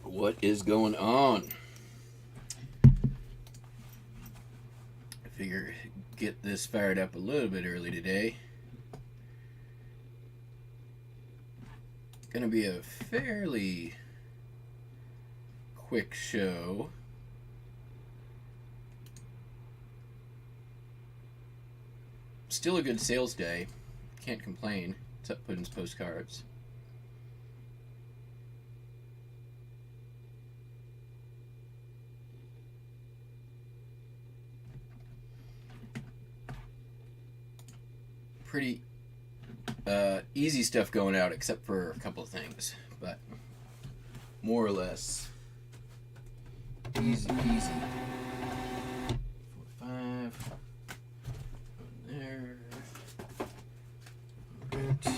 What is going on? I figure get this fired up a little bit early today. Gonna be a fairly quick show. Still a good sales day. Can't complain, except Puddin's postcards. Pretty easy stuff going out, except for a couple of things, but more or less easy peasy. 45 there. Right.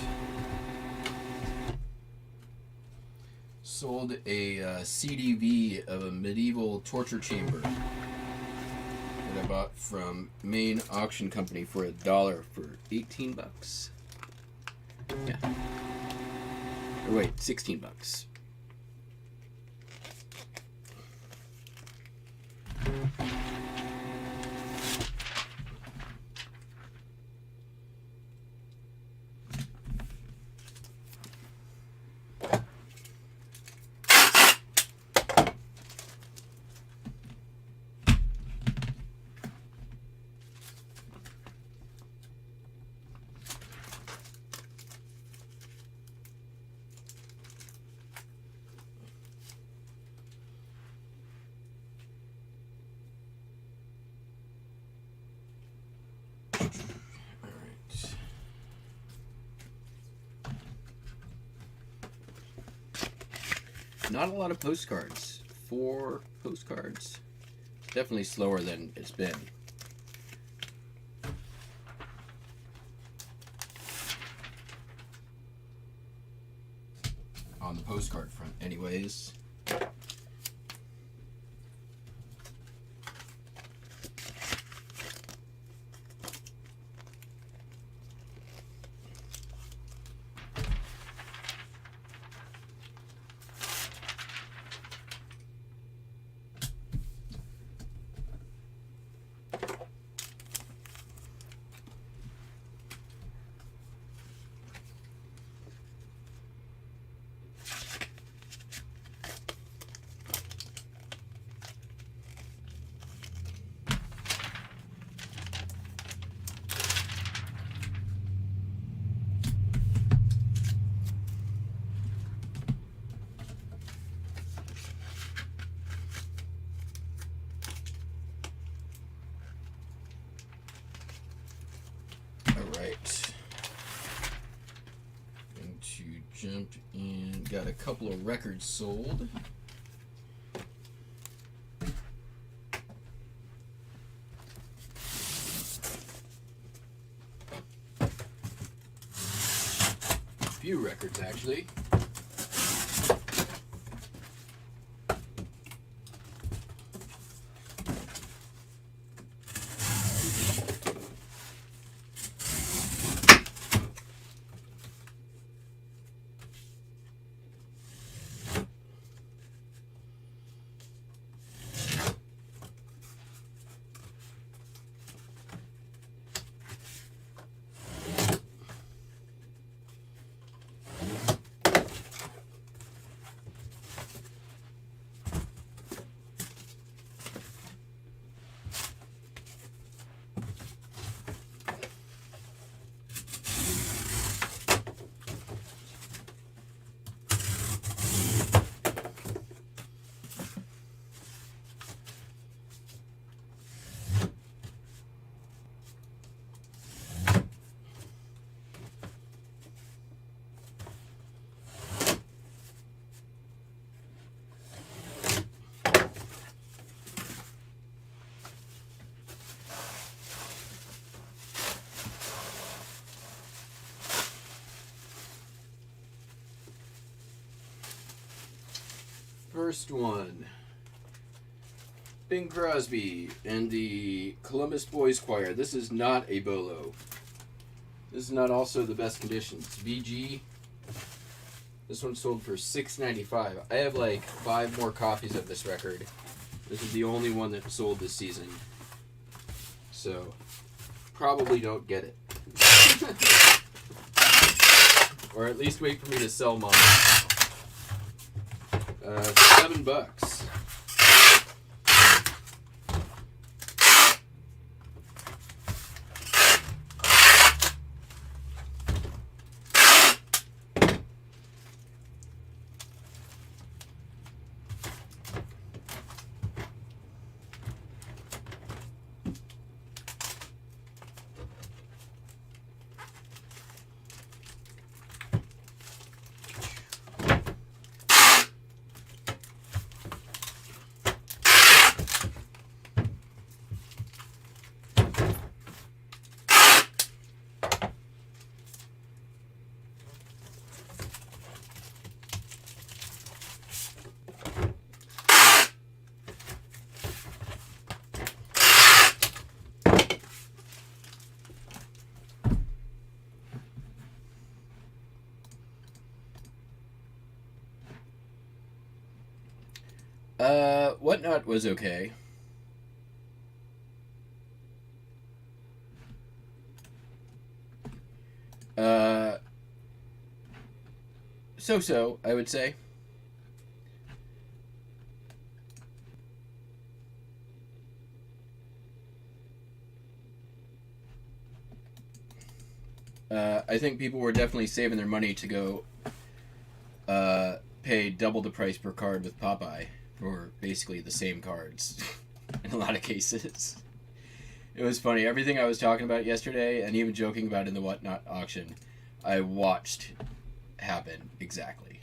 Sold a CDV of a medieval torture chamber that I bought from Maine Auction Company for $1 for 18 bucks. Yeah. Or wait, 16 bucks. Not a lot of postcards. 4 postcards. Definitely slower than it's been. On the postcard front, anyways. Jumped in, got a couple of records sold. A few records, actually. First one, Bing Crosby and the Columbus Boys Choir. This is not a bolo. This is not also the best conditions. VG This one sold for $6.95. I have like 5 more copies of this record. This is the only one that sold this season. So, probably don't get it. Or at least wait for me to sell mine. $7. Whatnot was okay. So, I would say. I think people were definitely saving their money to go pay double the price per card with Popeye for basically the same cards in a lot of cases. It was funny. Everything I was talking about yesterday and even joking about in the Whatnot auction, I watched happen exactly.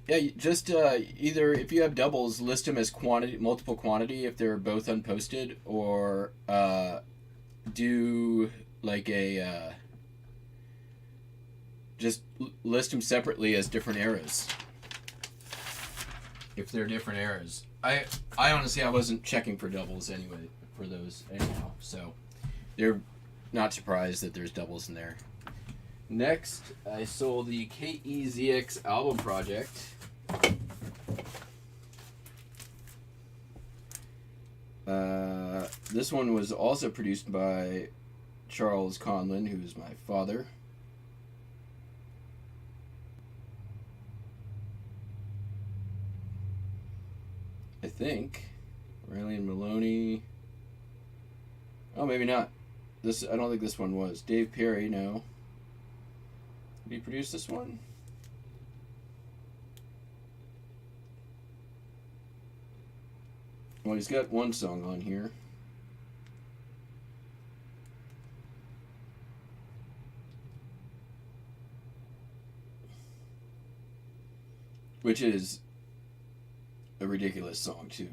Yeah, just either if you have doubles, list them as multiple quantity if they're both unposted, or do like a just list them separately as different eras. If they're different eras, I honestly I wasn't checking for doubles anyway for those anyhow, so they're not surprised that there's doubles in there. Next, I sold the KEZX album project. This one was also produced by Charles Conlon, who's my father. I think. Riley Maloney. Oh, maybe not. I don't think this one was. Dave Perry, no. Did he produce this one? Well, he's got one song on here. Which is a ridiculous song, too.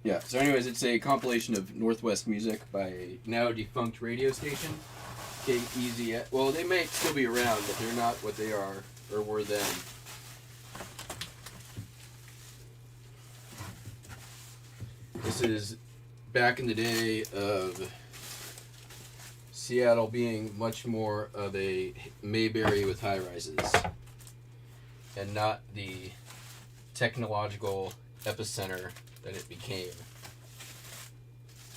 Yeah, so anyways, it's a compilation of Northwest music by a now defunct radio station. KEZX. Well, they may still be around, but they're not what they are or were then. This is back in the day of Seattle being much more of a Mayberry with high-rises and not the technological epicenter that it became.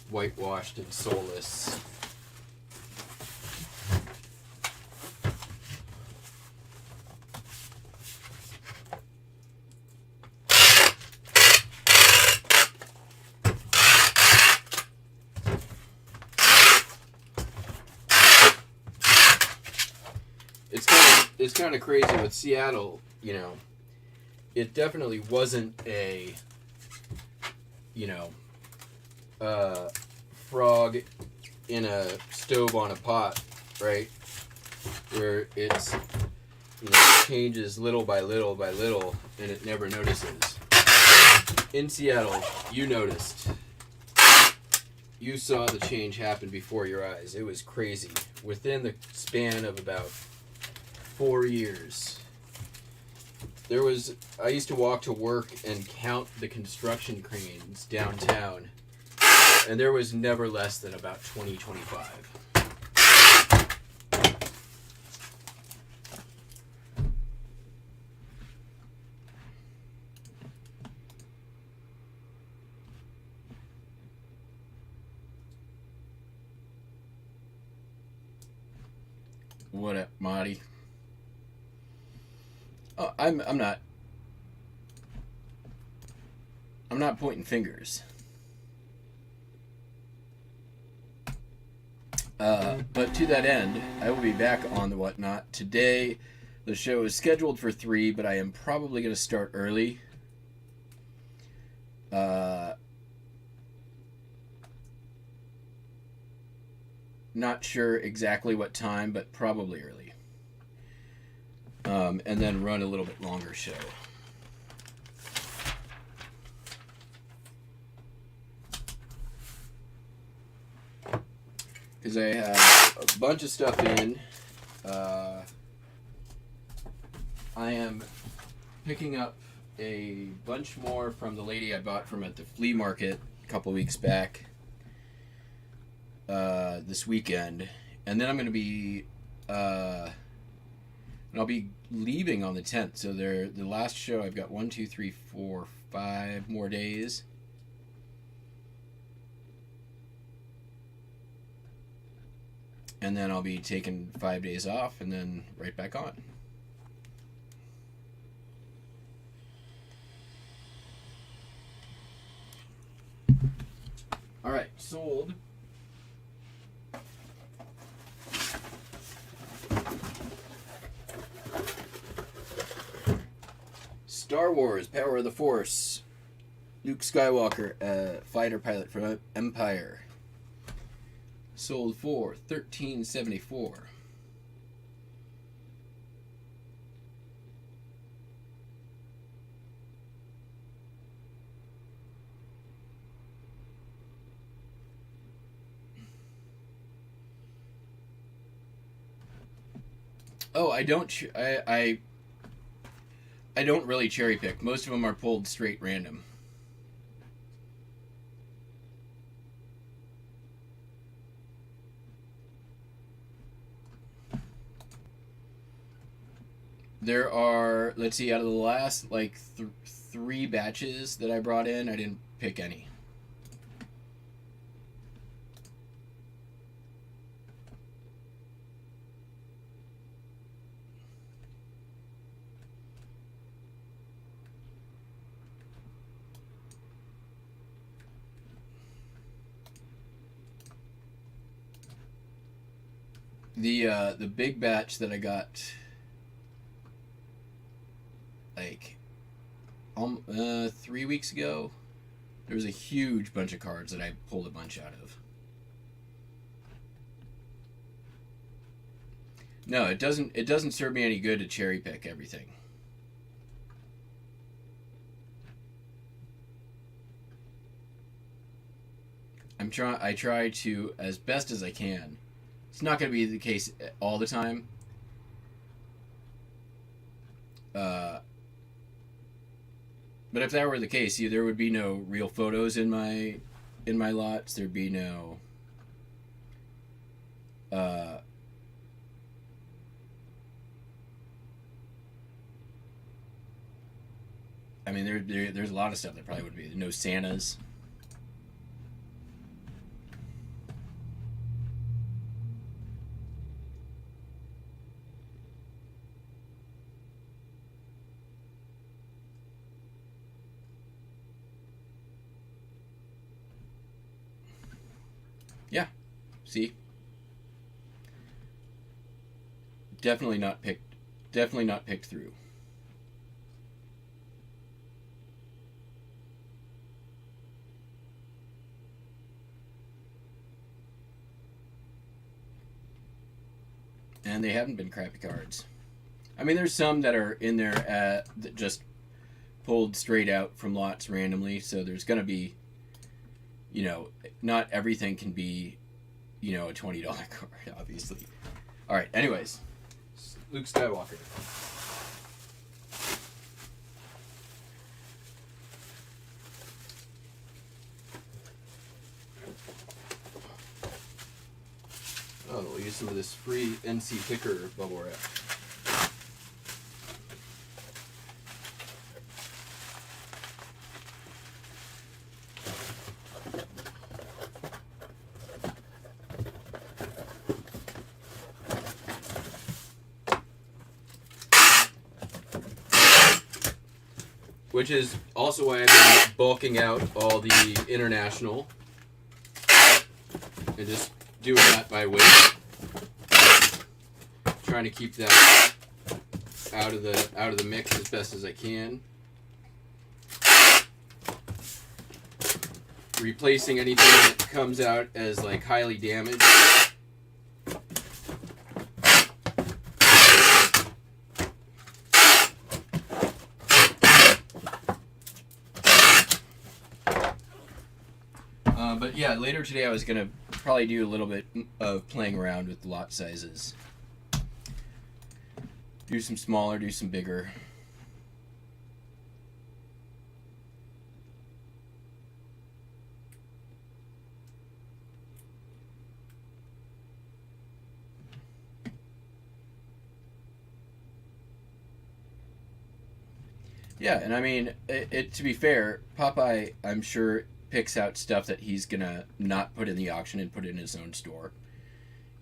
Whitewashed and soulless. It's kind of crazy with Seattle, you know. It definitely wasn't a, you know, frog in a stove on a pot, right? Where it's, you know, changes little by little by little, and it never notices. In Seattle, you noticed. You saw the change happen before your eyes. It was crazy. Within the span of about 4 years, I used to walk to work and count the construction cranes downtown, and there was never less than about 20, 25. What up, Marty? Oh, I'm not pointing fingers. But to that end, I will be back on the Whatnot. Today, the show is scheduled for 3, but I am probably going to start early. Not sure exactly what time, but probably early. And then run a little bit longer show. Because I have a bunch of stuff in. I am picking up a bunch more from the lady I bought from at the flea market a couple weeks back. This weekend, and then I'm going to be and I'll be leaving on the 10th. So the last show, I've got 1, 2, 3, 4, 5 more days. And then I'll be taking 5 days off and then right back on. All right, sold. Star Wars, Power of the Force. Luke Skywalker, fighter pilot from Empire. Sold for $13.74. Oh, I don't really cherry pick. Most of them are pulled straight random. There are, let's see, out of the last like 3 batches that I brought in, I didn't pick any. The big batch that I got like 3 weeks ago, there was a huge bunch of cards that I pulled a bunch out of. No, it doesn't serve me any good to cherry pick everything. I try to, as best as I can. It's not going to be the case all the time. But if that were the case, there would be no real photos in my lots. There'd be no I mean, there's a lot of stuff that probably would be no Santas. Yeah, see, definitely not picked through. And they haven't been crappy cards. I mean, there's some that are in there that just pulled straight out from lots randomly, so there's going to be, not everything can be, a $20 card, obviously. All right, anyways, Luke Skywalker. use some of this free NC Picker bubble wrap. Which is also why I've been bulking out all the international and just doing that by weight. Trying to keep that out of the mix as best as I can. Replacing anything that comes out as like highly damaged. But yeah, later today I was going to probably do a little bit of playing around with lot sizes. Do some smaller, do some bigger. Yeah, and I mean, to be fair, Popeye, I'm sure, picks out stuff that he's gonna not put in the auction and put it in his own store.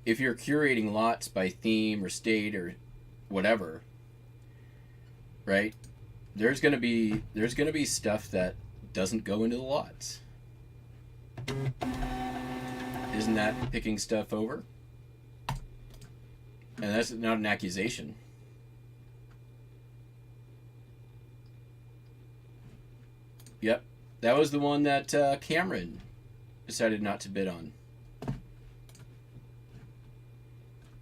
If you're curating lots by theme or state or whatever, right? There's gonna be stuff that doesn't go into the lots. Isn't that picking stuff over? And that's not an accusation. Yep. That was the one that Cameron decided not to bid on.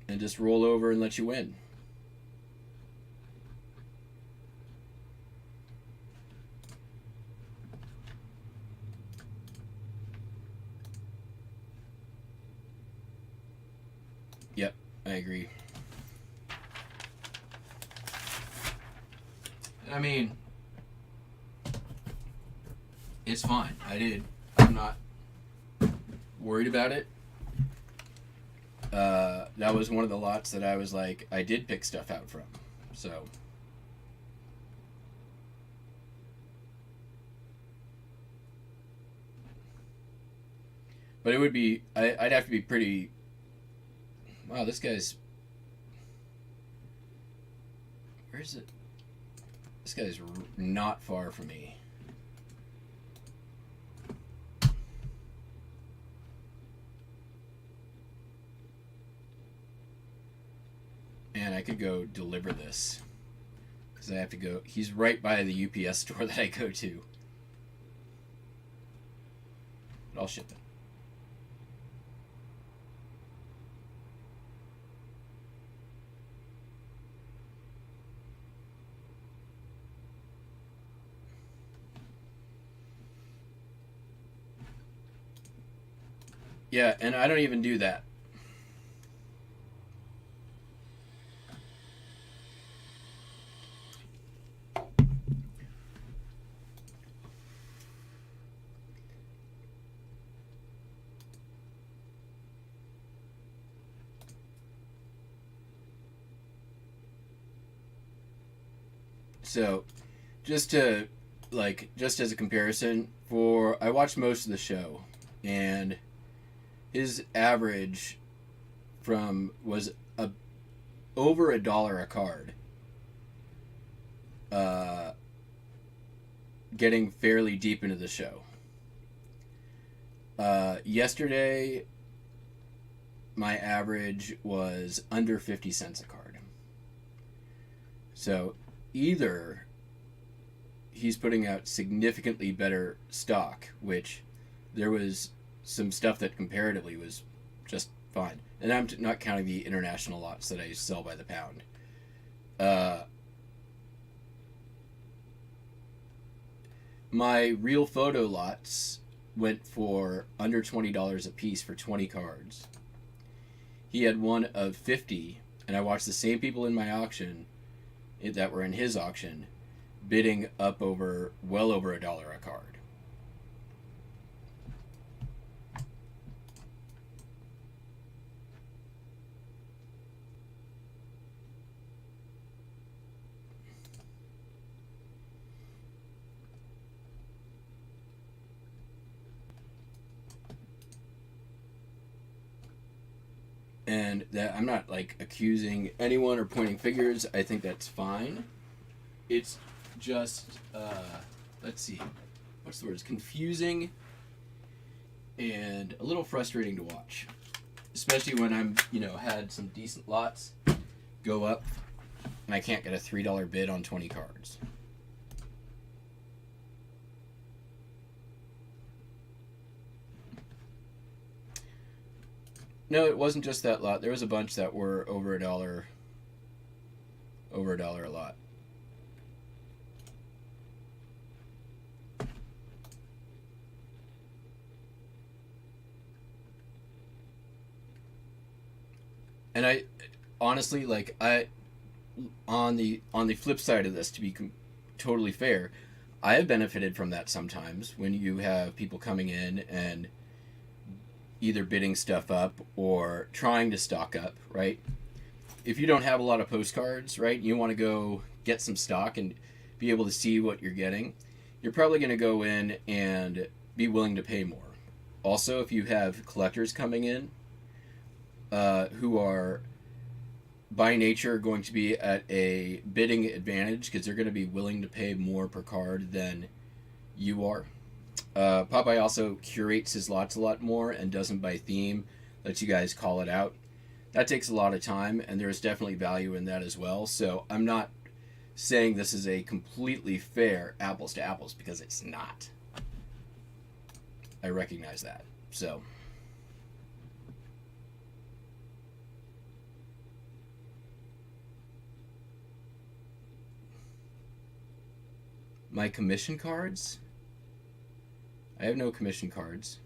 And just roll over and let you win. Yep, I agree. I mean, it's fine. I'm not worried about it. That was one of the lots that I was like, I did pick stuff out from. So. But it would be, I'd have to be pretty, wow, this guy's, where is it? This guy's not far from me. Man, I could go deliver this. Because I have to go, he's right by the UPS store that I go to. But I'll ship it. Yeah, and I don't even do that. So, just as a comparison, I watched most of the show, and his average was over $1 a card. Getting fairly deep into the show. Yesterday, my average was under 50 cents a card. So either he's putting out significantly better stock, which there was some stuff that comparatively was just fine. And I'm not counting the international lots that I sell by the pound. My real photo lots went for under $20 a piece for 20 cards. He had one of 50, and I watched the same people in my auction that were in his auction bidding up well over $1 a card. And that I'm not like accusing anyone or pointing fingers. I think that's fine. It's just let's see, what's the word? It's confusing and a little frustrating to watch, especially when I'm had some decent lots go up and I can't get a $3 bid on 20 cards. No, it wasn't just that lot. There was a bunch that were over a dollar a lot. And I honestly, like, on the flip side of this, to be totally fair, I have benefited from that sometimes when you have people coming in and either bidding stuff up or trying to stock up, right? If you don't have a lot of postcards, right, you want to go get some stock and be able to see what you're getting, you're probably going to go in and be willing to pay more. Also, if you have collectors coming in who are by nature going to be at a bidding advantage because they're going to be willing to pay more per card than you are. Popeye also curates his lots a lot more and doesn't by theme, lets you guys call it out. That takes a lot of time, and there's definitely value in that as well. So I'm not saying this is a completely fair apples to apples, because it's not. I recognize that. So my commission cards? I have no commission cards.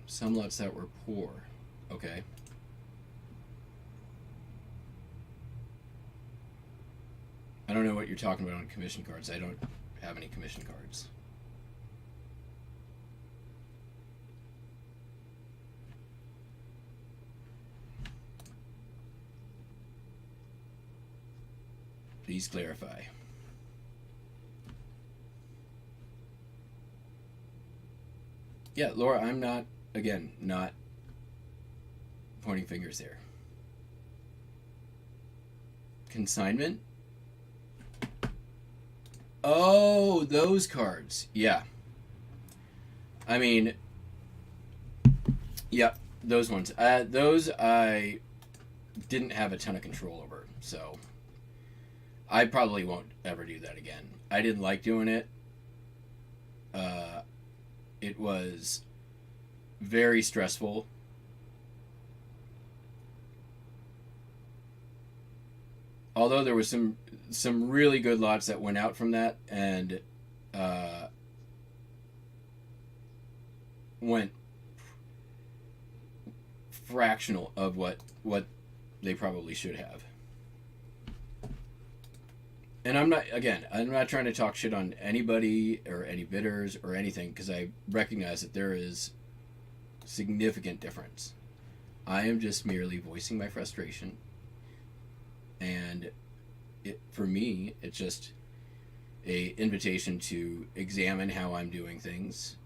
Some lots that were poor. Okay. I don't know what you're talking about on commission cards. I don't have any commission cards. Please clarify. Yeah, Laura, I'm not, again, not pointing fingers there. Consignment? Oh, those cards. Yeah. I mean, yeah, those ones. Those I didn't have a ton of control over, so I probably won't ever do that again. I didn't like doing it. It was very stressful. Although there was some really good lots that went out from that and went fractional of what they probably should have. And I'm not trying to talk shit on anybody or any bidders or anything, because I recognize that there is significant difference. I am just merely voicing my frustration. And for me, it's just a invitation to examine how I'm doing things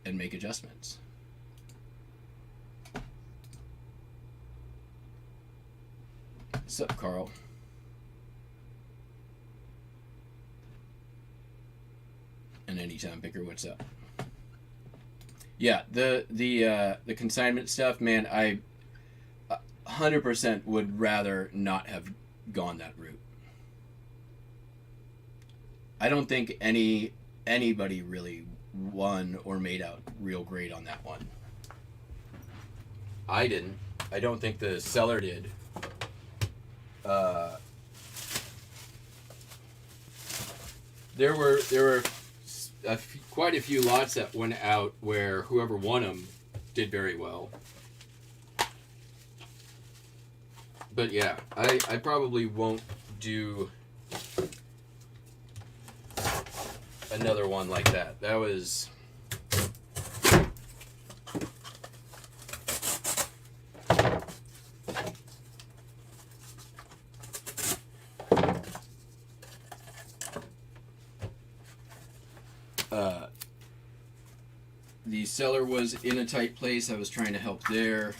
and make adjustments. What's up, Carl? And Anytime Picker, what's up? Yeah, the consignment stuff, man, I 100% would rather not have gone that route. I don't think anybody really won or made out real great on that one. I didn't. I don't think the seller did. There were quite a few lots that went out where whoever won them did very well. But yeah, I probably won't do another one like that. That was... the seller was in a tight place. I was trying to help there.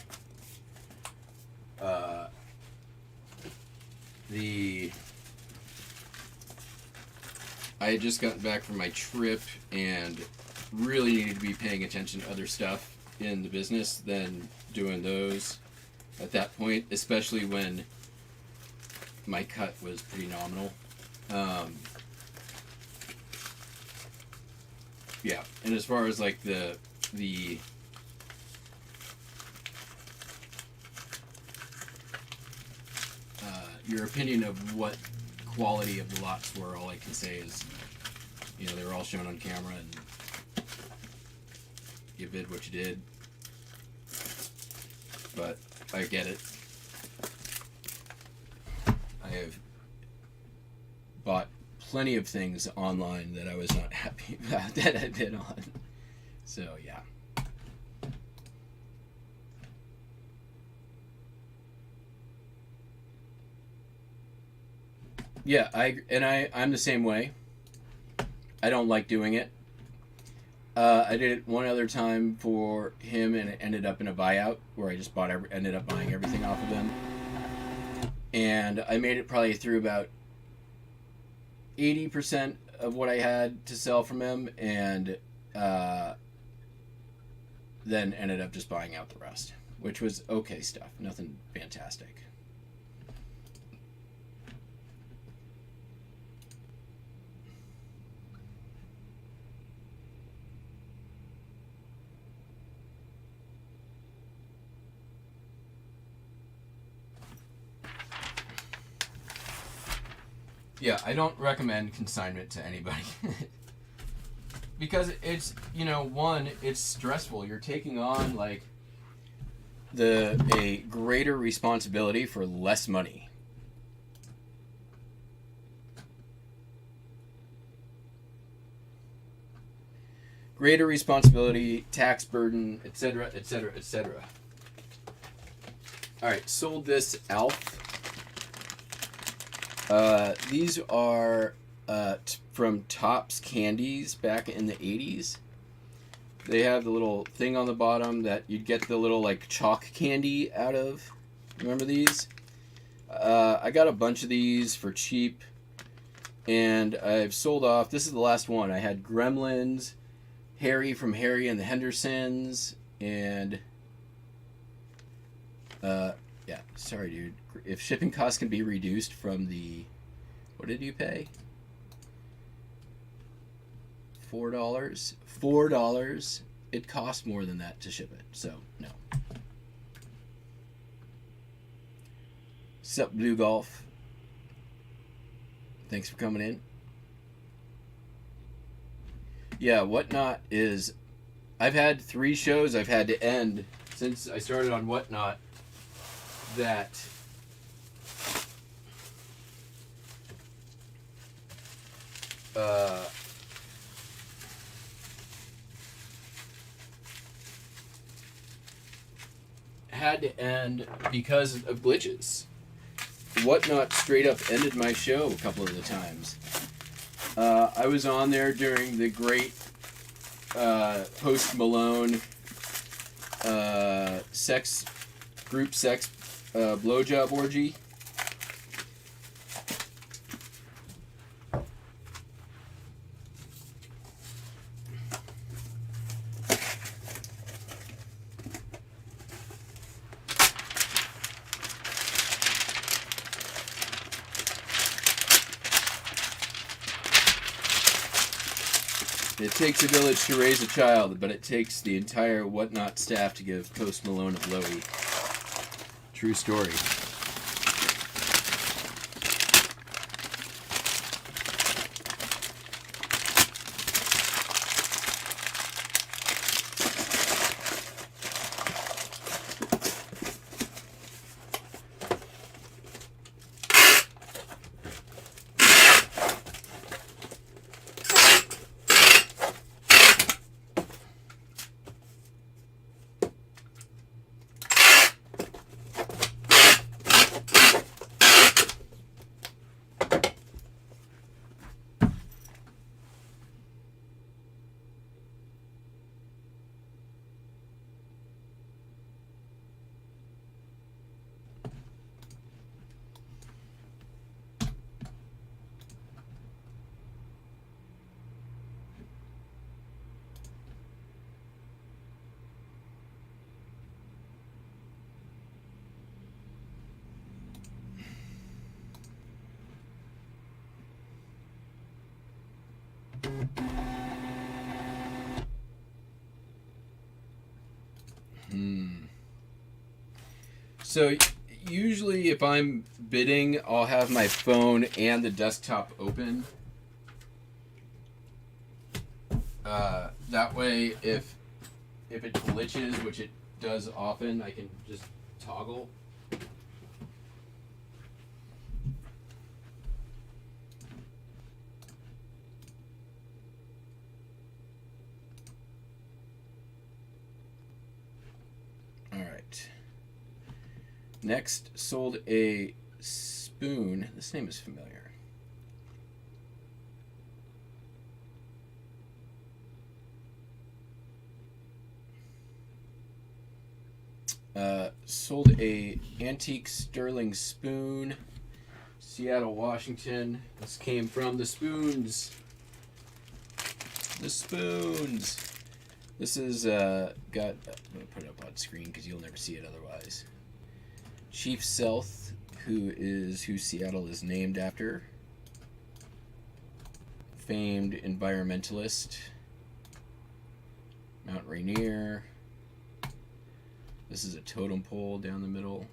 I had just gotten back from my trip and really needed to be paying attention to other stuff in the business than doing those at that point, especially when my cut was pretty nominal. Yeah, and as far as like the your opinion of what quality of the lots were, all I can say is, you know, they were all shown on camera and you bid what you did. But I get it. I have bought plenty of things online that I was not happy about that I bid on. So yeah. Yeah, I'm the same way. I don't like doing it. I did it one other time for him, and it ended up in a buyout where I just ended up buying everything off of him. And I made it probably through about 80% of what I had to sell from him, and then ended up just buying out the rest, which was okay stuff, nothing fantastic. Yeah, I don't recommend consignment to anybody. Because it's, you know, one, it's stressful. You're taking on, like, a greater responsibility for less money. Greater responsibility, tax burden, etc., etc., etc. Alright, sold this Alf. These are from Topps Candies back in the 80s. They have the little thing on the bottom that you'd get the little like chalk candy out of. Remember these? I got a bunch of these for cheap, and I've sold off. This is the last one. I had Gremlins, Harry from Harry and the Hendersons, and yeah, sorry dude. If shipping costs can be reduced from the, what did you pay? $4? $4. It costs more than that to ship it, so no. Sup, Blue Golf? Thanks for coming in. Yeah, Whatnot is, I've had 3 shows I've had to end since I started on Whatnot that had to end because of glitches. Whatnot straight up ended my show a couple of the times. I was on there during the great Post Malone group sex blowjob orgy. It takes a village to raise a child, but it takes the entire Whatnot staff to give Post Malone a blowy. True story. So usually if I'm bidding, I'll have my phone and the desktop open. That way, if it glitches, which it does often, I can just toggle. All right. Next, sold a spoon. This name is familiar. Sold a antique sterling spoon, Seattle, Washington. This came from the spoons. The spoons. This is got. I'm gonna put it up on screen because you'll never see it otherwise. Chief Sealth, who Seattle is named after. Famed environmentalist. Mount Rainier. This is a totem pole down the middle.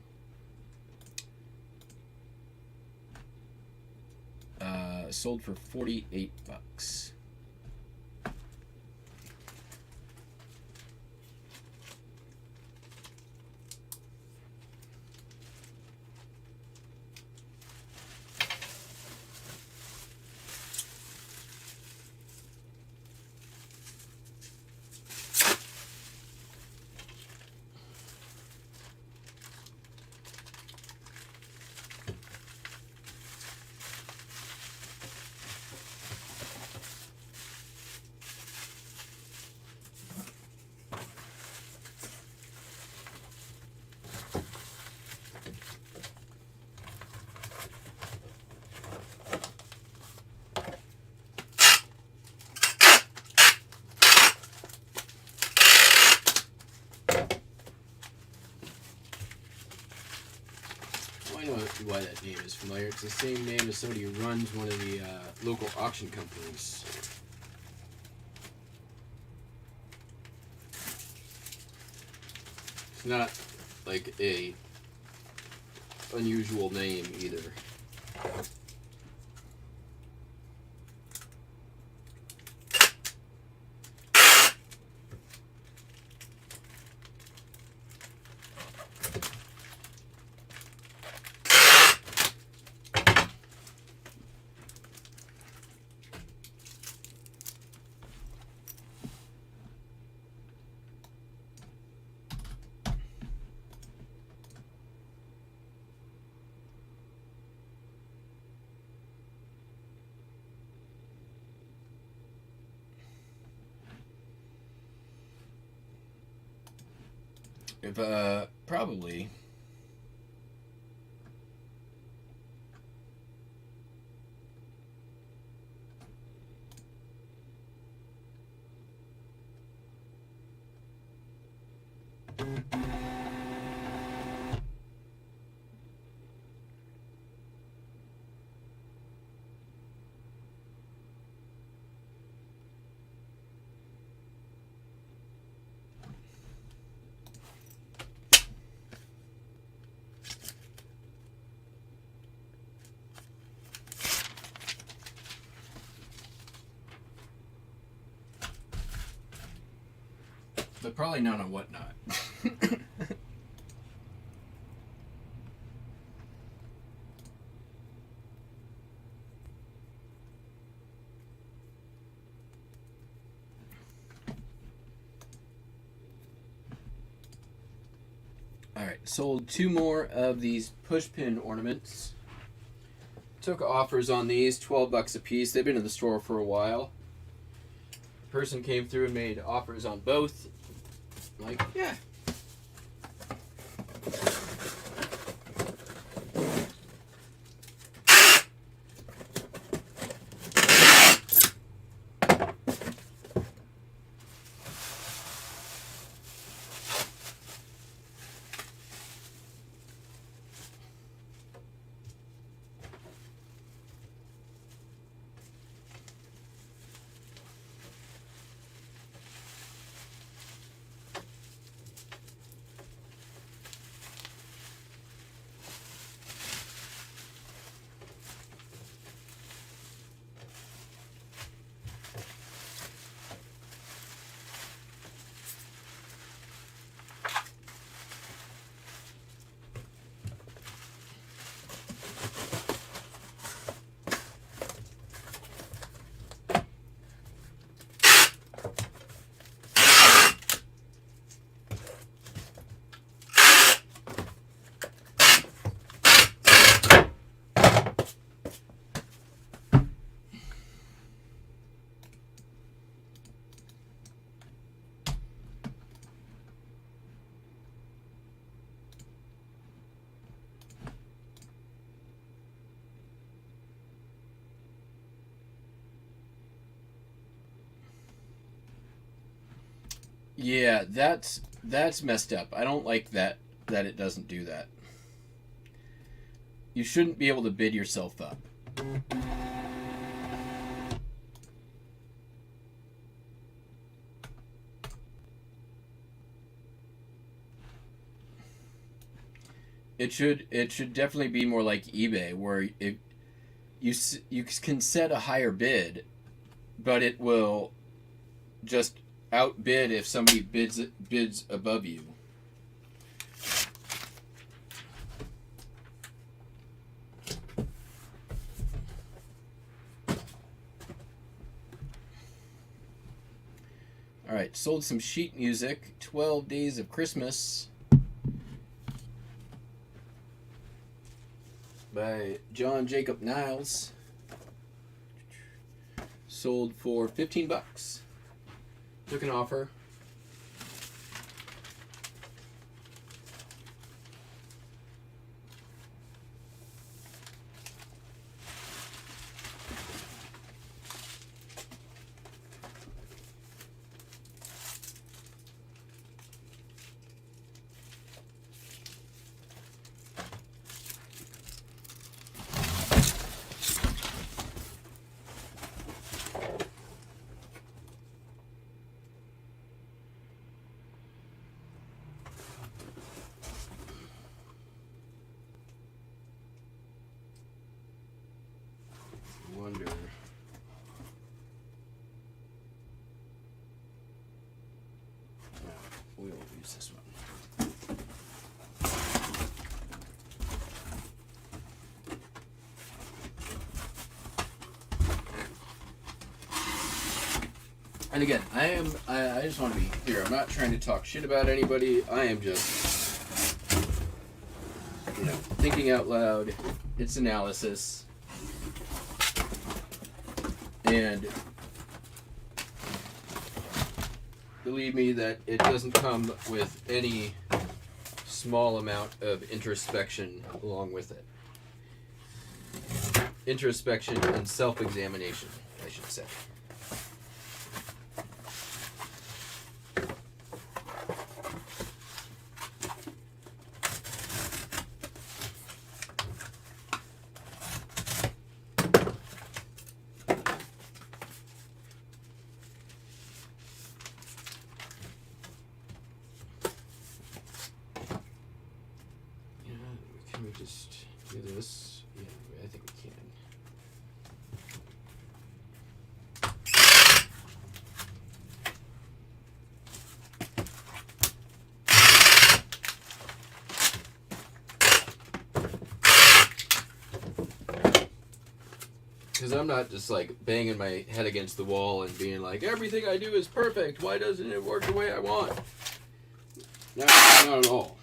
Sold for $48. I know why that name is familiar. It's the same name as somebody who runs one of the local auction companies. It's not like a unusual name either. If probably. But probably not on Whatnot. Alright, sold 2 more of these pushpin ornaments. Took offers on these, $12 a piece. They've been in the store for a while. Person came through and made offers on both. Like, yeah. Yeah, that's messed up. I don't like that it doesn't do that. You shouldn't be able to bid yourself up. It should definitely be more like eBay, where you can set a higher bid, but it will just outbid if somebody bids above you. All right, sold some sheet music. 12 Days of Christmas by John Jacob Niles. Sold for $15. Took an offer. Wonder. No, we won't use this one. And again, I just want to be clear. I'm not trying to talk shit about anybody. I am just, thinking out loud. It's analysis. And believe me that it doesn't come with any small amount of introspection along with it. Introspection and self-examination, I should say. Can we just do this? Yeah, I think we can. Because I'm not just like banging my head against the wall and being like, everything I do is perfect. Why doesn't it work the way I want? No, not at all.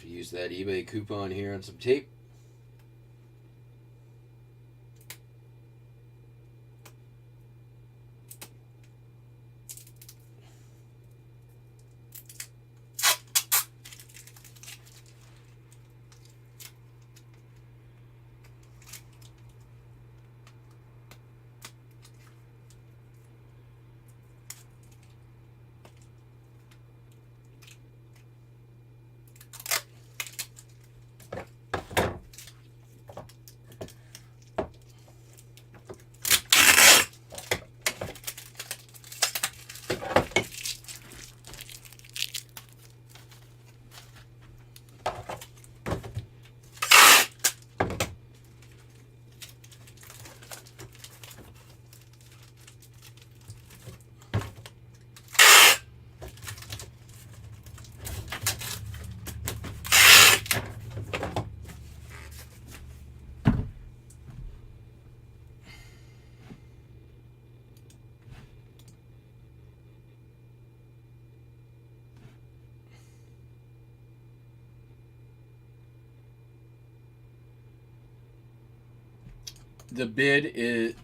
Use that eBay coupon here on some tape. the bid is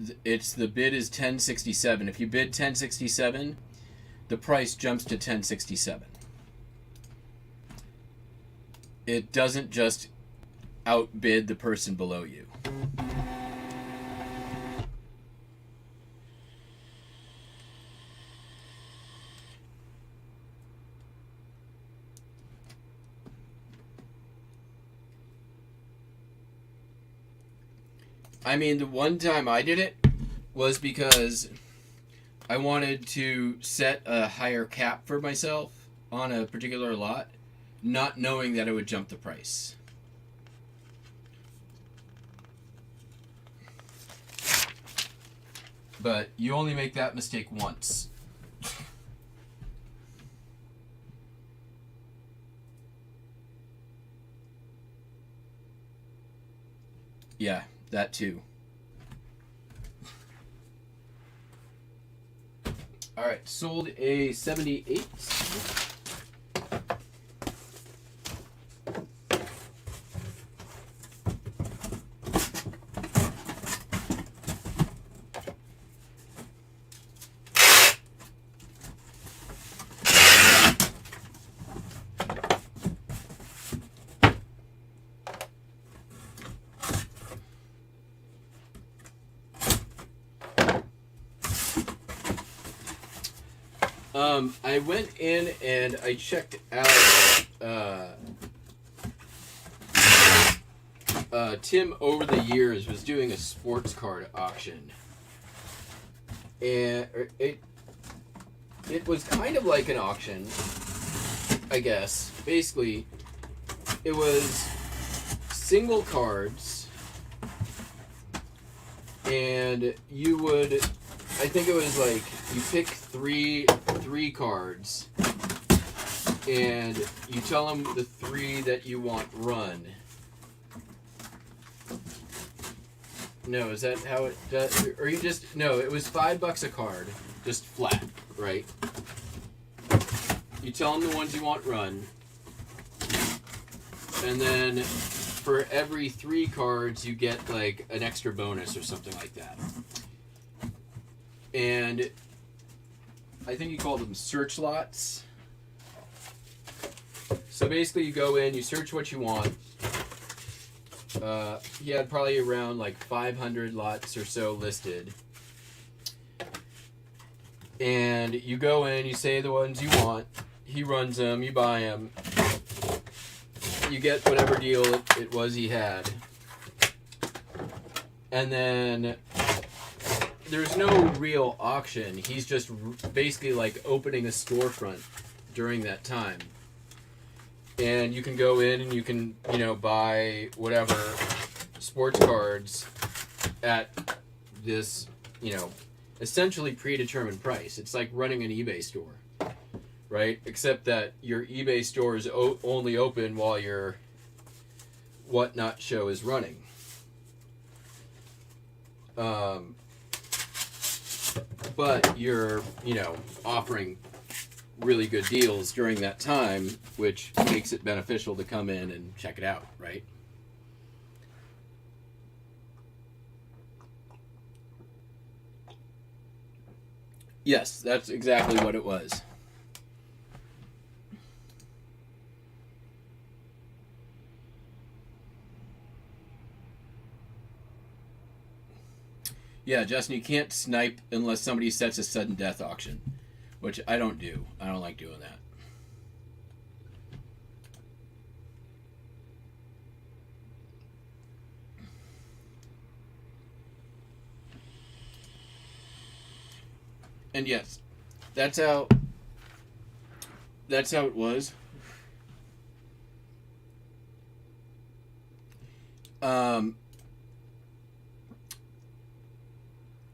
1067. If you bid 1067, the price jumps to 1067. It doesn't just outbid the person below you. I mean, the one time I did it was because I wanted to set a higher cap for myself on a particular lot, not knowing that it would jump the price. But you only make that mistake once. Yeah, that too. All right, sold a 78. I went in and I checked out Tim over the years was doing a sports card auction, and it was kind of like an auction, I guess. Basically, it was single cards, and you would, I think it was like you pick three cards, and you tell them the three that you want run. No, is that how it does? Or you just, no, it was $5 a card, just flat, right? You tell them the ones you want run, and then for every 3 cards you get like an extra bonus or something like that. And I think he called them search lots. So basically you go in, you search what you want. He had probably around like 500 lots or so listed. And you go in, you say the ones you want. He runs them, you buy them. You get whatever deal it was he had. And then there's no real auction. He's just basically like opening a storefront during that time. And you can go in and you can, you know, buy whatever sports cards at this, you know, essentially predetermined price. It's like running an eBay store, right? Except that your eBay store is only open while your Whatnot show is running. But you're, you know, offering really good deals during that time, which makes it beneficial to come in and check it out, right? Yes, that's exactly what it was. Yeah, Justin, you can't snipe unless somebody sets a sudden death auction, which I don't do. I don't like doing that. And yes, that's how it was.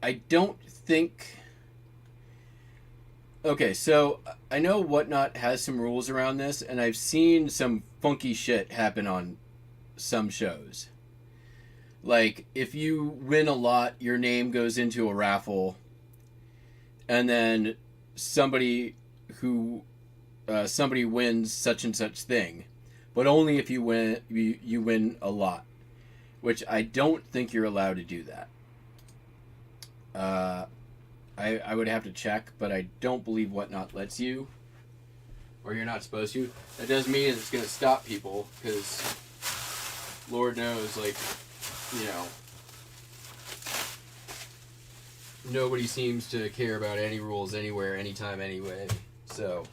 I don't think. Okay, so I know Whatnot has some rules around this, and I've seen some funky shit happen on some shows. Like, if you win a lot, your name goes into a raffle, and then somebody wins such and such thing, but only if you win a lot, which I don't think you're allowed to do that. I would have to check, but I don't believe Whatnot lets you, or you're not supposed to. That doesn't mean it's going to stop people, because Lord knows, like, you know, nobody seems to care about any rules anywhere, anytime, anyway. So,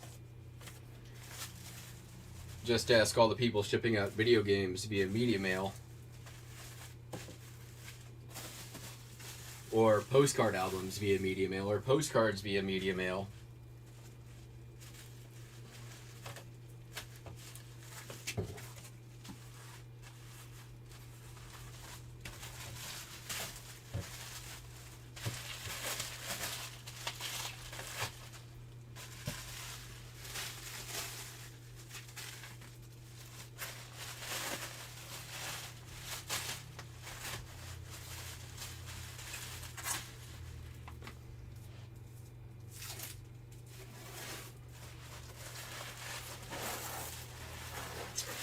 just ask all the people shipping out video games via media mail, or postcard albums via media mail, or postcards via media mail.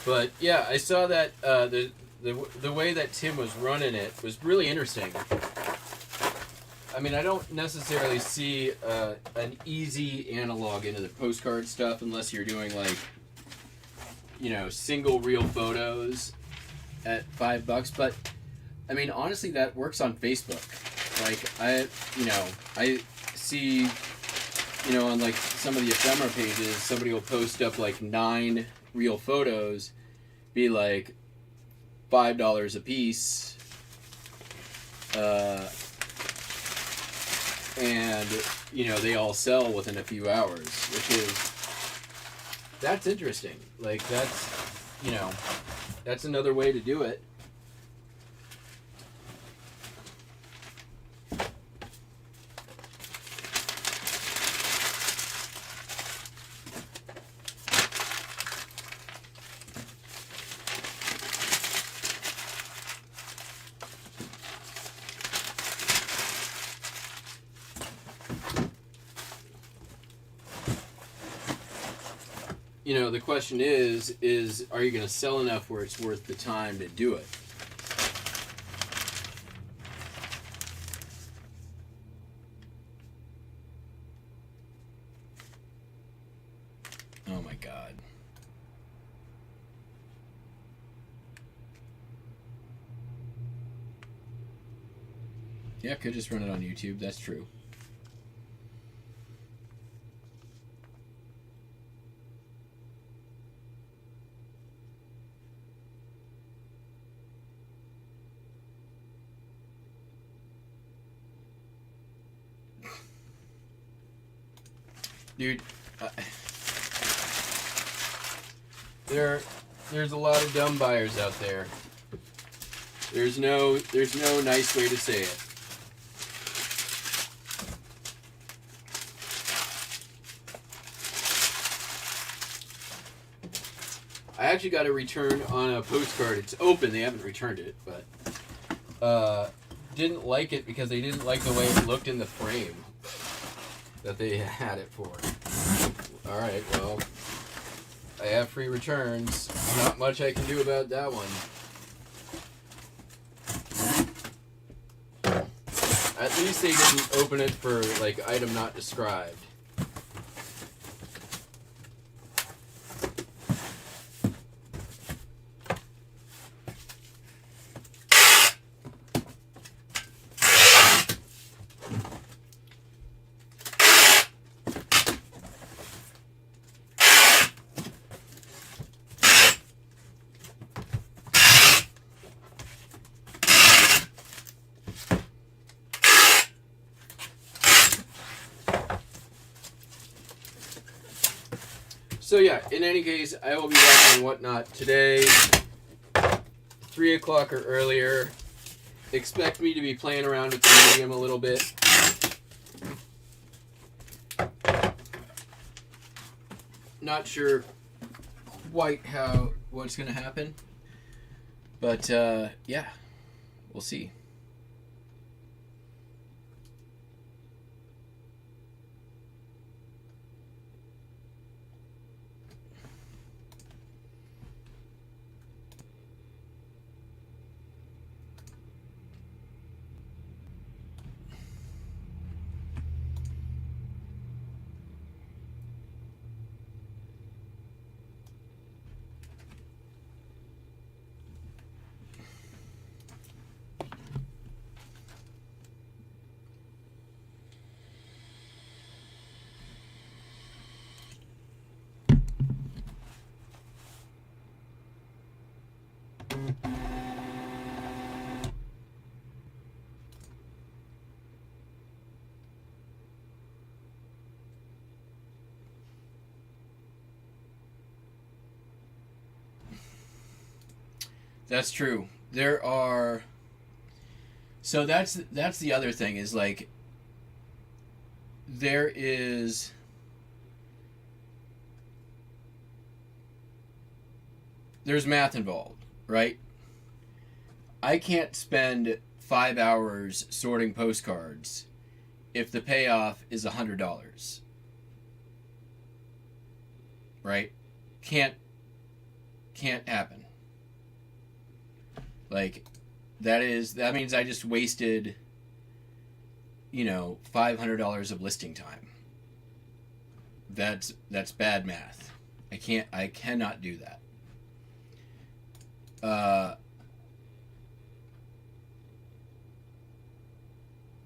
But yeah, I saw that the way that Tim was running it was really interesting. I mean, I don't necessarily see an easy analog into the postcard stuff unless you're doing, like, you know, single reel photos at $5. But I mean, honestly, that works on Facebook. Like, I see, you know, on like some of the ephemera pages, somebody will post up like 9 real photos, be like $5 a piece, and you know, they all sell within a few hours, that's interesting. Like, that's, you know, that's another way to do it. You know, the question is are you going to sell enough where it's worth the time to do it? Oh my God. Yeah, could just run it on YouTube. That's true. Dude, there's a lot of dumb buyers out there. There's no nice way to say it. I actually got a return on a postcard. It's open. They haven't returned it, but didn't like it because they didn't like the way it looked in the frame that they had it for. Alright, well, I have free returns. Not much I can do about that one. At least they didn't open it for, like, item not described. So yeah, in any case, I will be back on Whatnot today, 3 o'clock or earlier. Expect me to be playing around with the medium a little bit. Not sure quite what's going to happen, but yeah, we'll see. That's true. There are. So that's the other thing is like there is there's math involved, right? I can't spend 5 hours sorting postcards if the payoff is $100, right? Can't happen. Like that means I just wasted $500 of listing time. That's bad math. I cannot do that.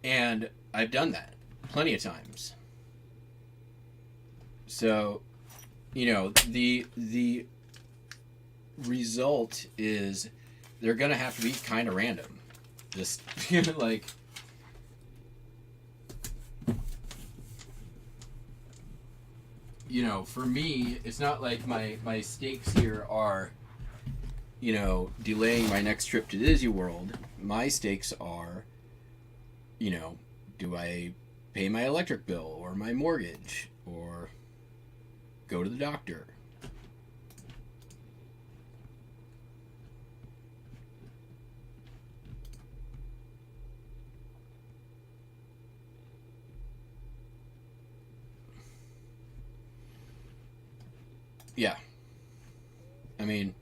And I've done that plenty of times. So, the result is they're gonna have to be kind of random. Just like for me, it's not like my stakes here are delaying my next trip to Disney World. My stakes are, do I pay my electric bill or my mortgage or go to the doctor? Yeah. I mean,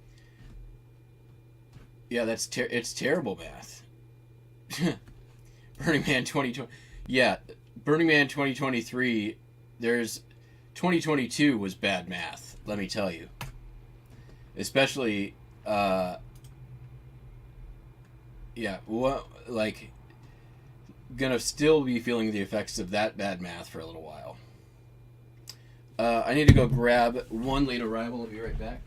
yeah, it's terrible math. Burning Man 2020. Yeah, Burning Man 2023. There's 2022 was bad math. Let me tell you. Especially, yeah. Well, like, gonna still be feeling the effects of that bad math for a little while. I need to go grab one late arrival. I'll be right back.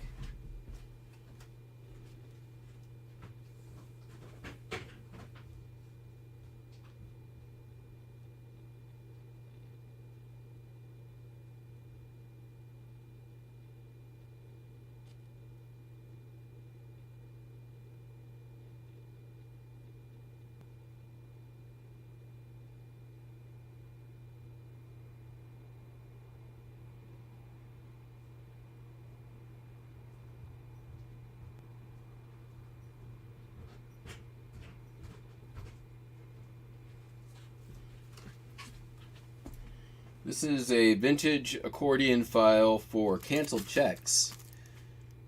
This is a vintage accordion file for canceled checks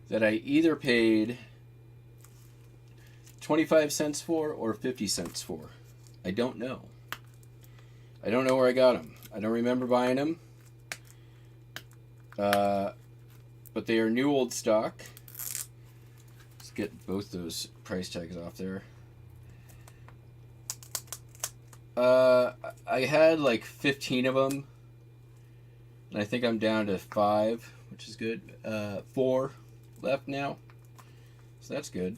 that I either paid 25 cents for or 50 cents for. I don't know. I don't know where I got them. I don't remember buying them. But they are new old stock. Let's get both those price tags off there. I had like 15 of them. And I think I'm down to 5, which is good. 4 left now. So that's good.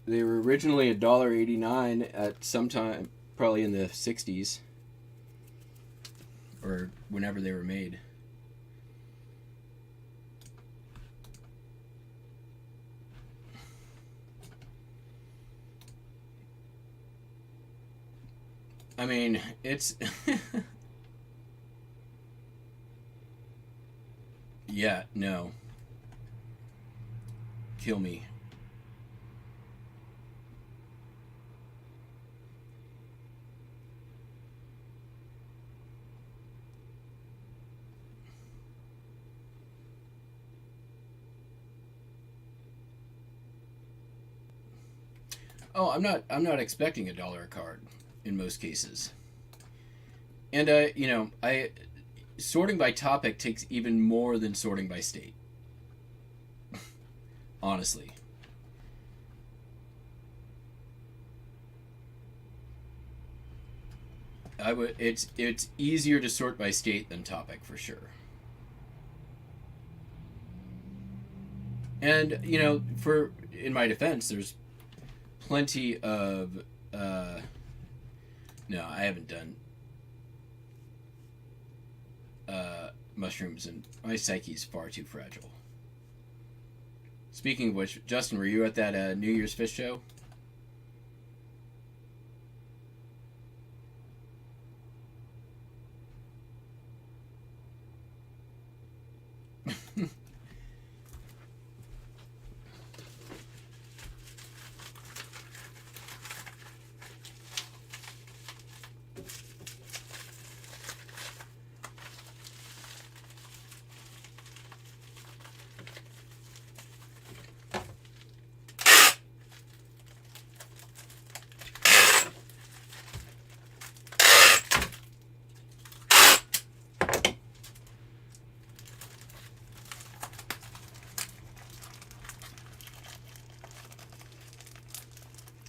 They were originally $1.89 at some time, probably in the 60s. Or whenever they were made. I mean, it's... Yeah, no. Kill me. Oh, I'm not expecting $1 a card in most cases. And I sorting by topic takes even more than sorting by state. Honestly. It's easier to sort by state than topic for sure. And in my defense, there's plenty of no, I haven't done mushrooms, and my psyche's far too fragile. Speaking of which, Justin, were you at that New Year's fish show?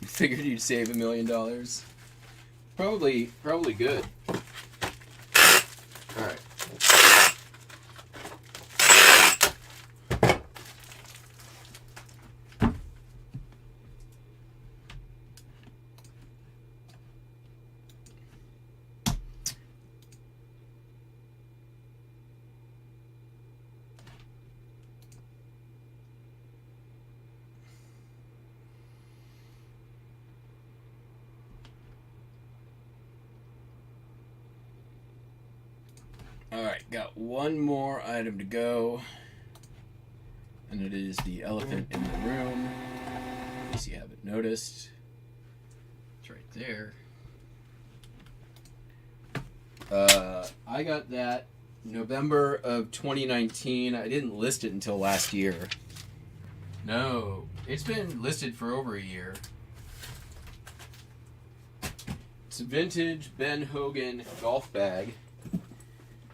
Figured you'd save $1 million. Probably good. All right. Alright, got one more item to go. And it is the elephant in the room. In case you haven't noticed. It's right there. I got that November of 2019. I didn't list it until last year. No, it's been listed for over a year. It's a vintage Ben Hogan golf bag.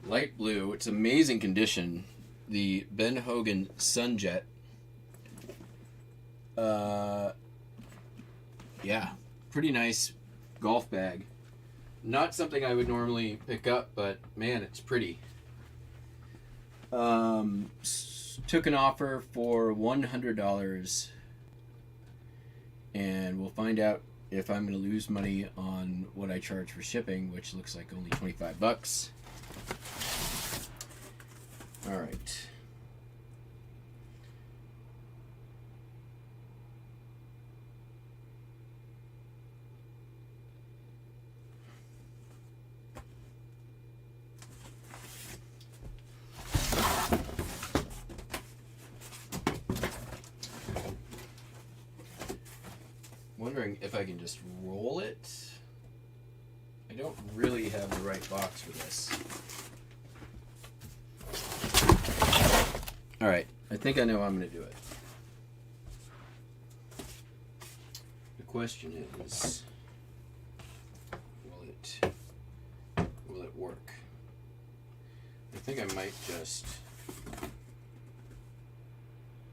Light blue. It's amazing condition. The Ben Hogan Sunjet. Yeah, pretty nice golf bag. Not something I would normally pick up, but man, it's pretty. Took an offer for $100, and we'll find out if I'm going to lose money on what I charge for shipping, which looks like only $25. All right. Wondering if I can just roll it. I don't really have the right box for this. All right, I think I know how I'm going to do it. The question is, will it work? I think I might just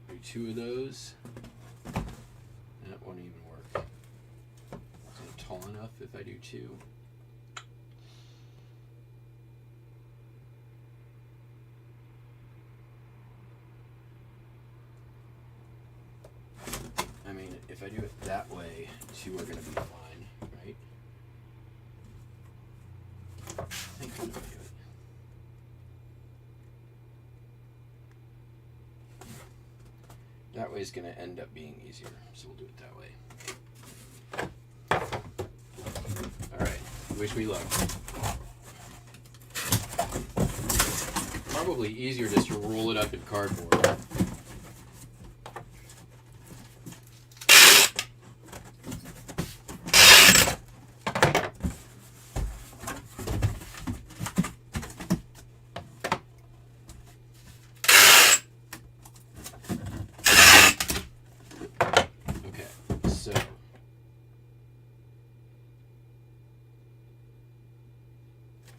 do 2 of those. That won't even work. Is it tall enough if I do 2? I mean, if I do it that way, 2 are going to be fine, right? I think I'm going to do it. That way is going to end up being easier, so we'll do it that way. Alright, wish me luck. Probably easier just to roll it up in cardboard.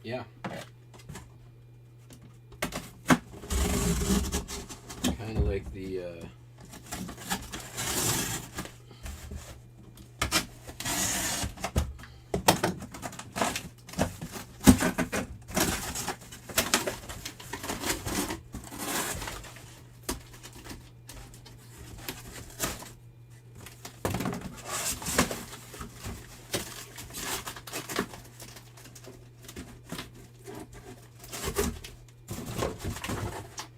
Yeah. Kind of like the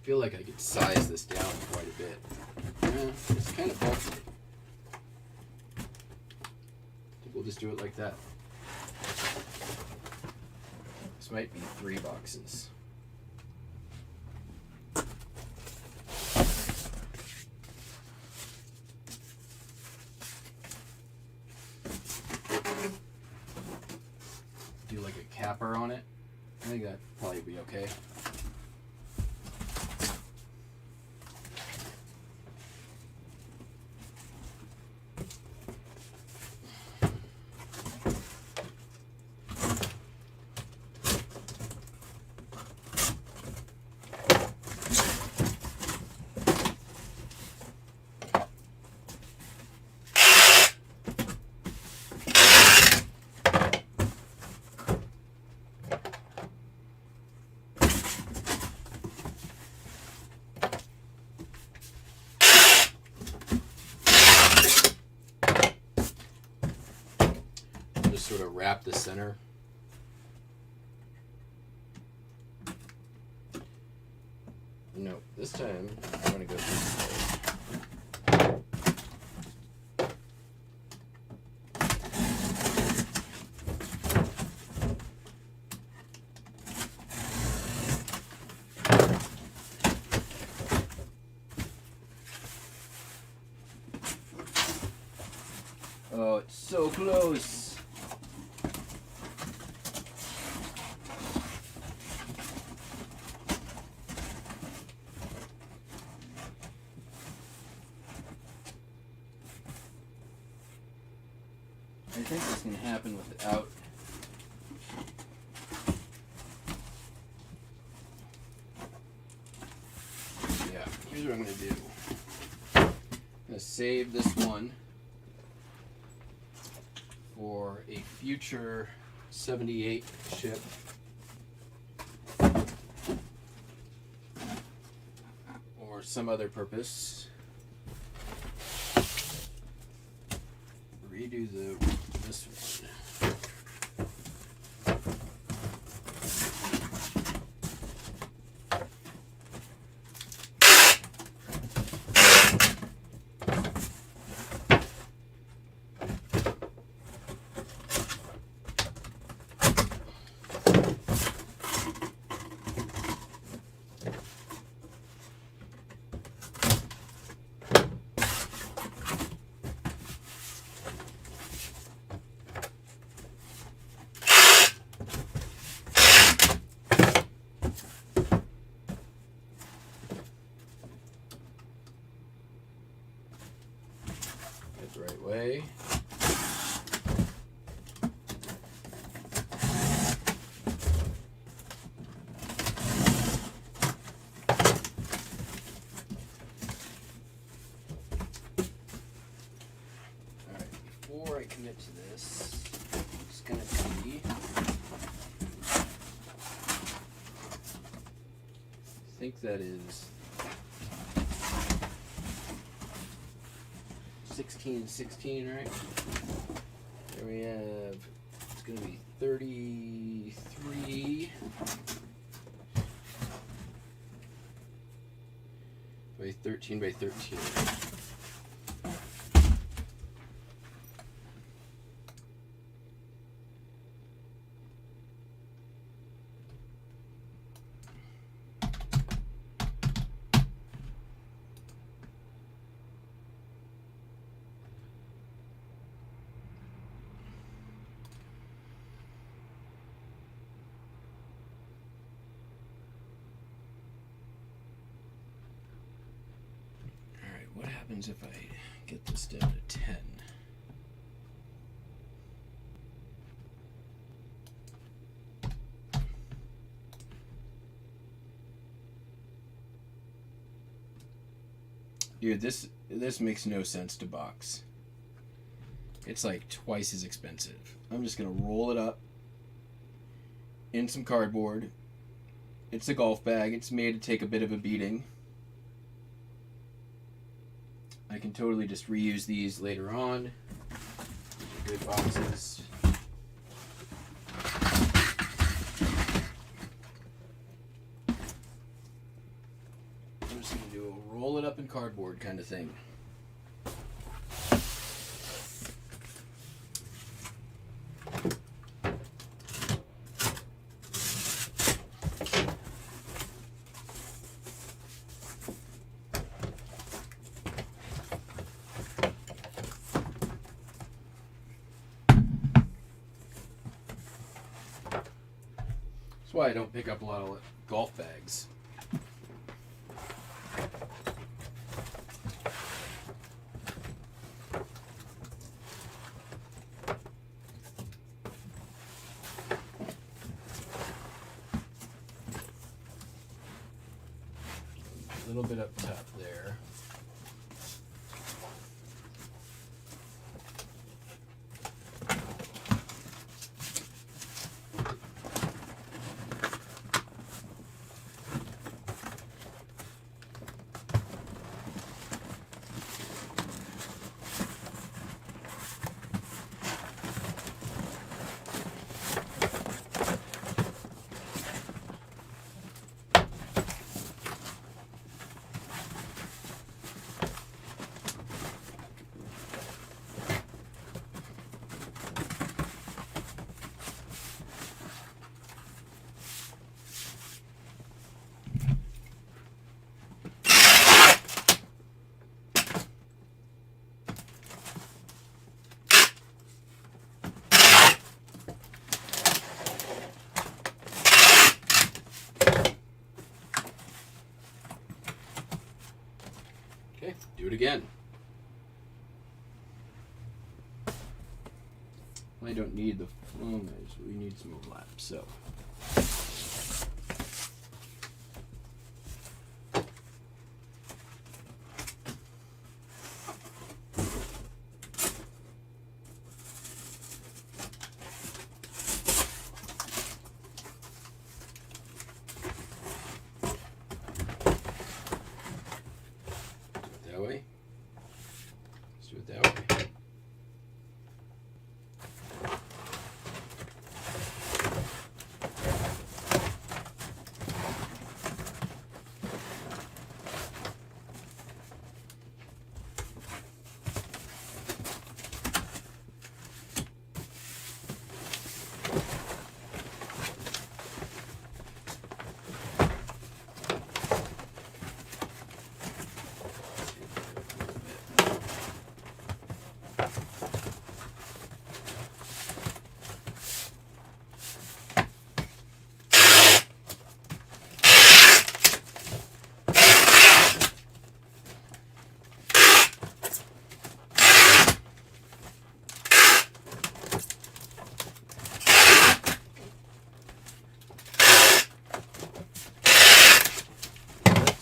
I feel like I could size this down quite a bit. It's kind of bulky. I think we'll just do it like that. This might be 3 boxes. Do like a capper on it. I think that'd probably be okay. Sort of wrap the center. No, this time I'm going to go this way. Oh, it's so close. I think this can happen without. Yeah, here's what I'm going to do. I'm going to save this one for a future 78 ship. Or some other purpose. Redo this one. The right way. Alright, before I commit to this, it's going to be, I think that is 16, 16, right? There we have, it's going to be 33 by 13 by 13. What happens if I get this down to 10? Dude, this makes no sense to box. It's like twice as expensive. I'm just gonna roll it up in some cardboard. It's a golf bag. It's made to take a bit of a beating. I can totally just reuse these later on. These are good boxes. I'm just going to roll it up in cardboard kind of thing. That's why I don't pick up a lot of golf bags. A little bit up top there. Okay, do it again. I don't need the foam edge, we need some overlap, so. That way. Let's do it that way.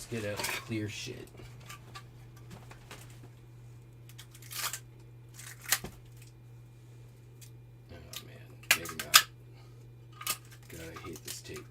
Get out clear shit. Oh man, maybe not. God, I hate this tape.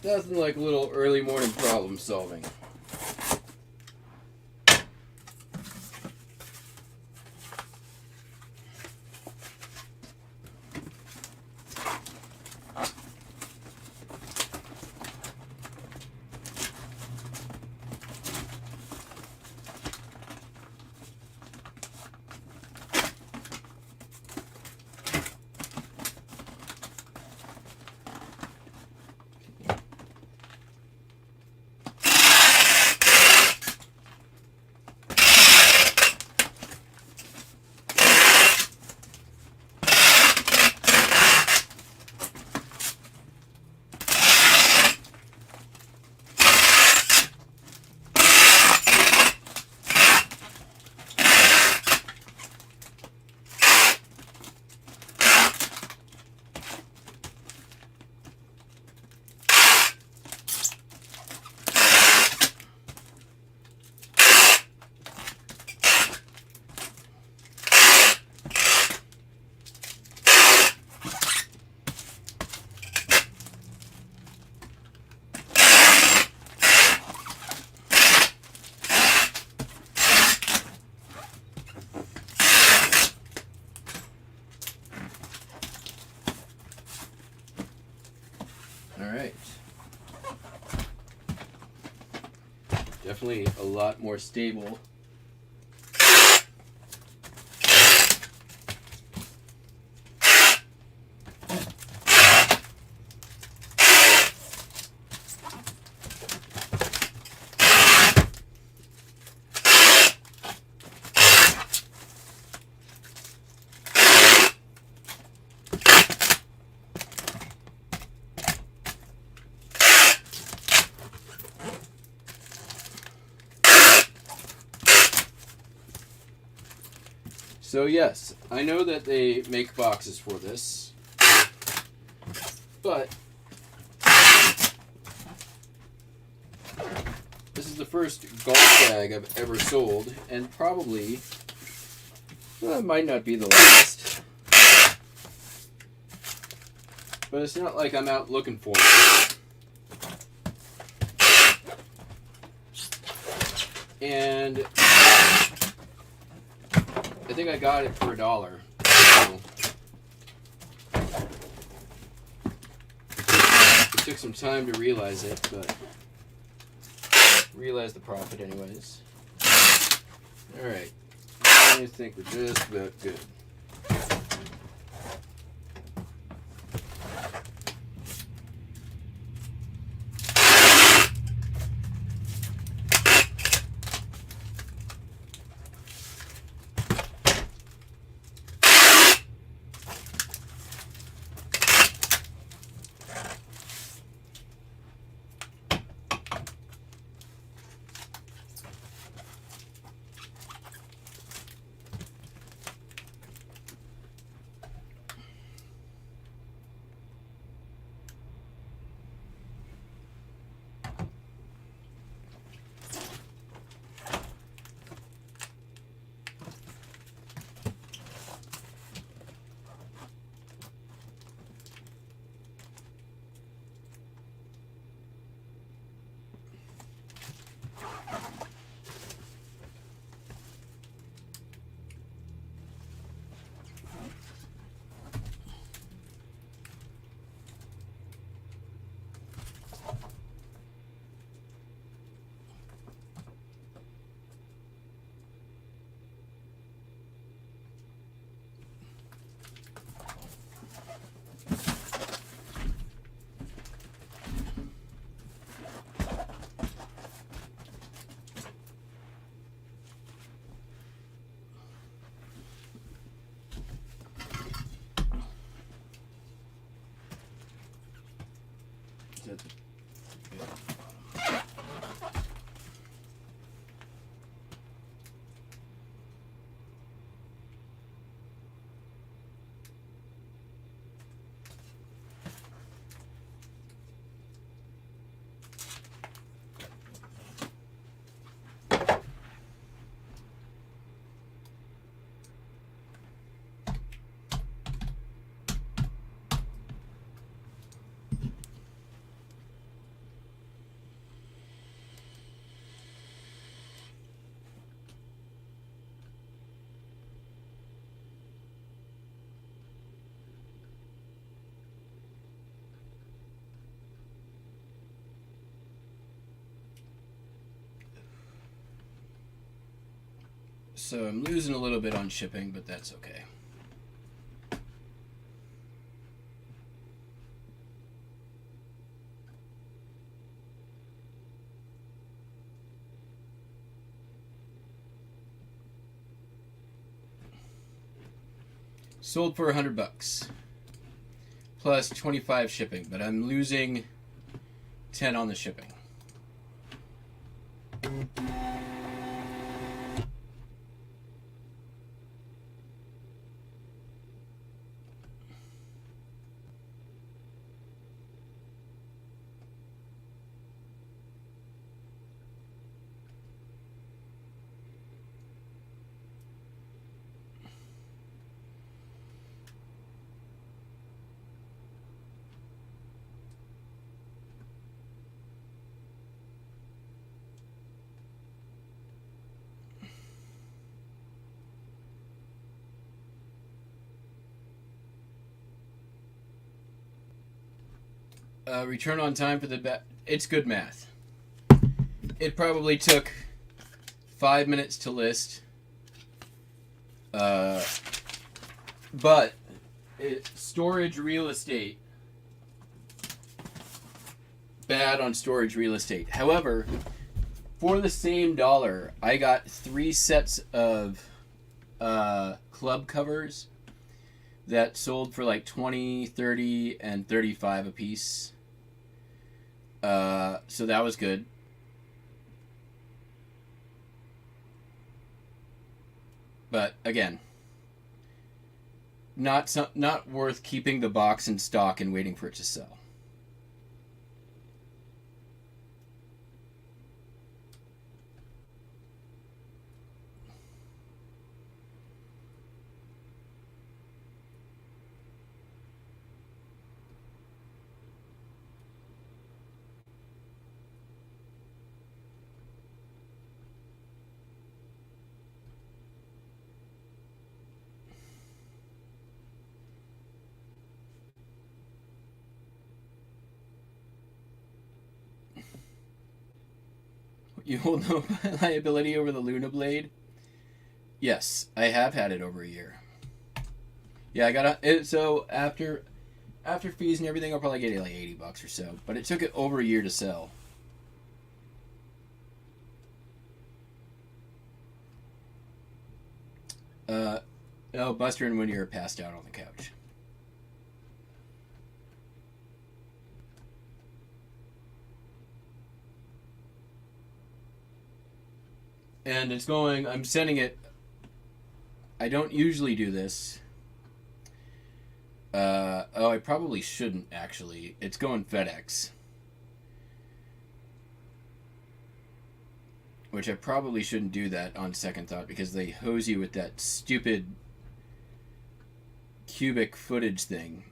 Nothing like a little early morning problem solving. Alright. Definitely a lot more stable. So yes, I know that they make boxes for this, but this is the first golf bag I've ever sold, and probably, well, it might not be the last, but it's not like I'm out looking for it. And I think I got it for $1. So it took some time to realize it, but realized the profit anyways. Alright, I think we're just about good. So I'm losing a little bit on shipping, but that's okay. Sold for $100 plus 25 shipping, but I'm losing 10 on the shipping. Return on time for the it's good math. It probably took 5 minutes to list, but storage real estate, bad on storage real estate. However, for the same dollar, I got 3 sets of club covers that sold for like 20, 30, and 35 a piece. So that was good. But again, not worth keeping the box in stock and waiting for it to sell. You hold no liability over the Luna Blade? Yes, I have had it over a year. Yeah, I got it. So after fees and everything, I'll probably get it like $80 or so. But it took it over a year to sell. Oh, Buster and Winnie are passed out on the couch. And it's going, I'm sending it, I don't usually do this. I probably shouldn't actually. It's going FedEx. Which I probably shouldn't do that on second thought because they hose you with that stupid cubic footage thing.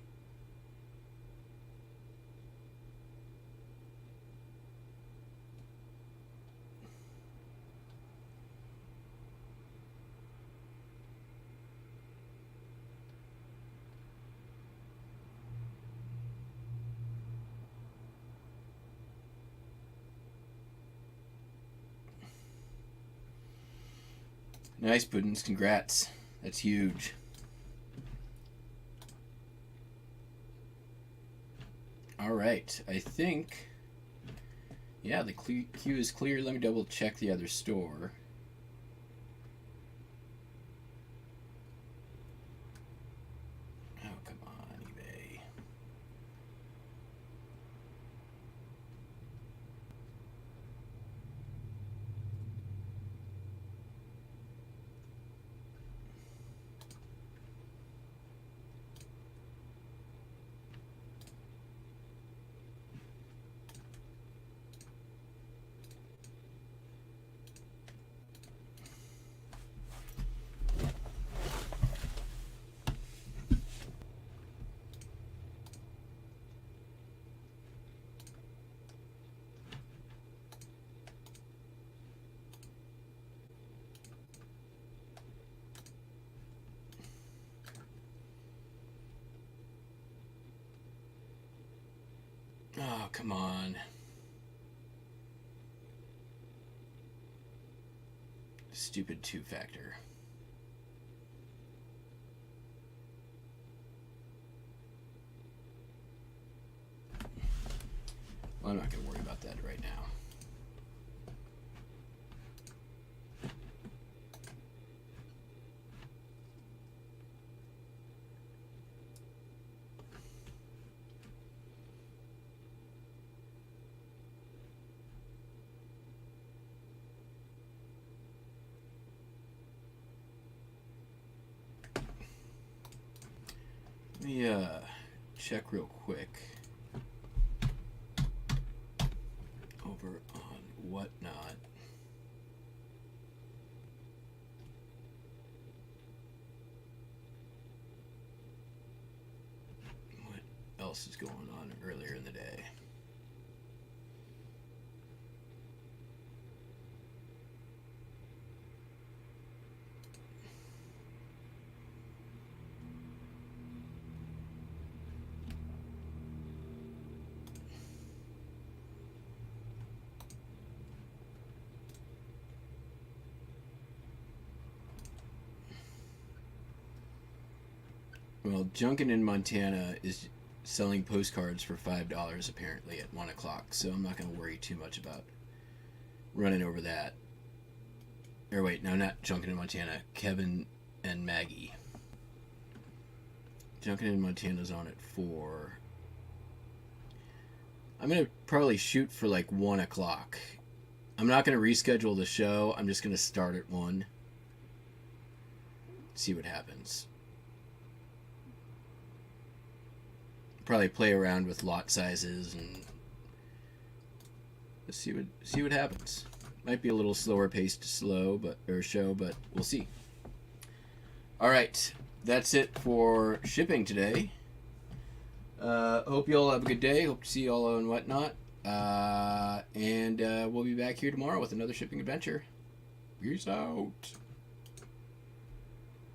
Nice, Puddins. Congrats. That's huge. All right. I think, yeah, the queue is clear. Let me double check the other store. Oh, come on, eBay. Oh, come on. Stupid two-factor. Well, I'm not going to worry about that right now. Let me check real quick over on Whatnot. What else is going on earlier in the day? Well, Junkin in Montana is selling postcards for $5 apparently at 1 o'clock, so I'm not going to worry too much about running over that. Or wait, no, not Junkin in Montana. Kevin and Maggie. Junkin in Montana's on at 4. I'm going to probably shoot for like 1 o'clock. I'm not going to reschedule the show. I'm just going to start at 1. See what happens. Probably play around with lot sizes and see what happens. Might be a little slower paced show, but we'll see. All right, that's it for shipping today. Hope you all have a good day. Hope to see you all on Whatnot. And we'll be back here tomorrow with another shipping adventure. Peace out.